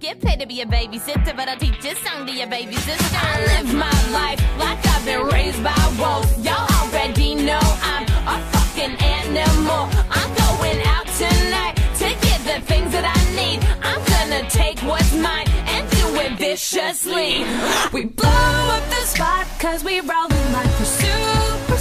get paid to be a babysitter, but I'll teach this song to your baby sister. I live my life like I've been raised by wolves. Y'all already know I'm a fucking animal. I'm going out tonight to get the things that I need. I'm gonna take what's mine and do it viciously. We blow up the spot cause we rollin' like we're super